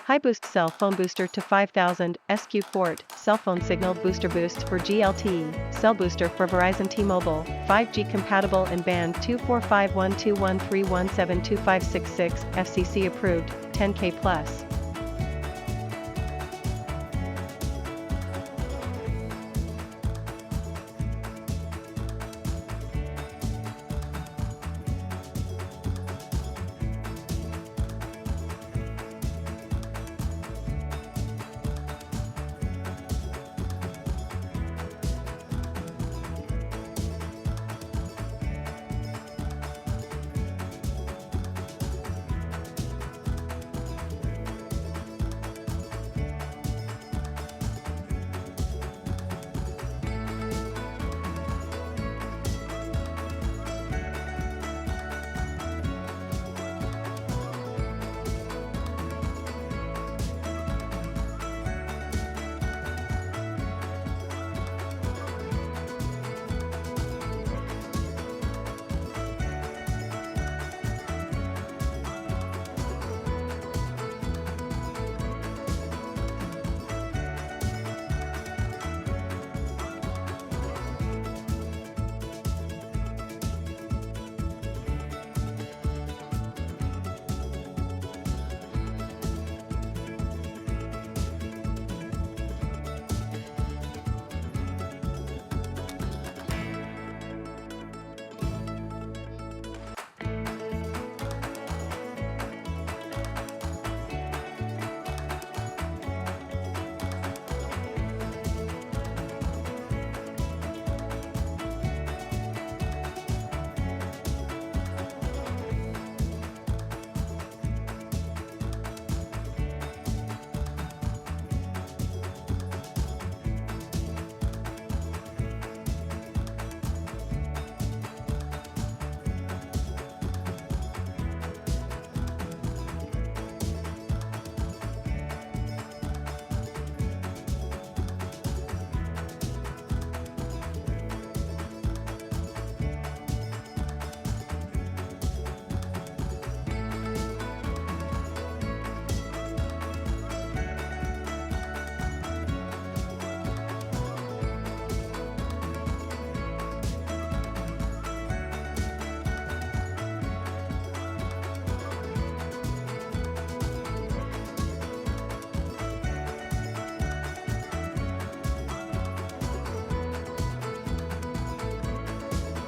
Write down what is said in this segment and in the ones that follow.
HiBoost cell phone booster to 5000 SQ port, cell phone signal booster boosts for GLTE, cell booster for Verizon T-Mobile, 5G compatible in band 2451213172566, FCC approved, 10K plus.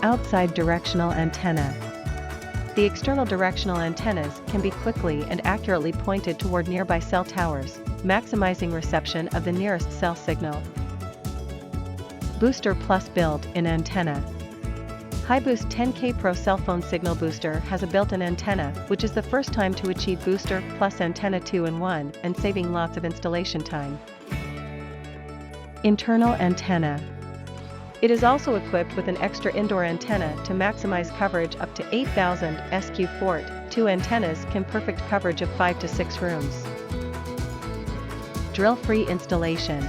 Outside directional antenna. The external directional antennas can be quickly and accurately pointed toward nearby cell towers, maximizing reception of the nearest cell signal. Booster Plus built-in antenna. HiBoost 10K Pro cell phone signal booster has a built-in antenna, which is the first time to achieve Booster Plus antenna 2-in-1 and saving lots of installation time. Internal antenna. It is also equipped with an extra indoor antenna to maximize coverage up to 8000 SQ port. 2 antennas can perfect coverage of 5 to 6 rooms. Drill-free installation.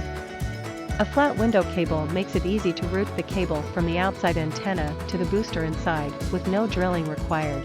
A flat window cable makes it easy to route the cable from the outside antenna to the booster inside, with no drilling required.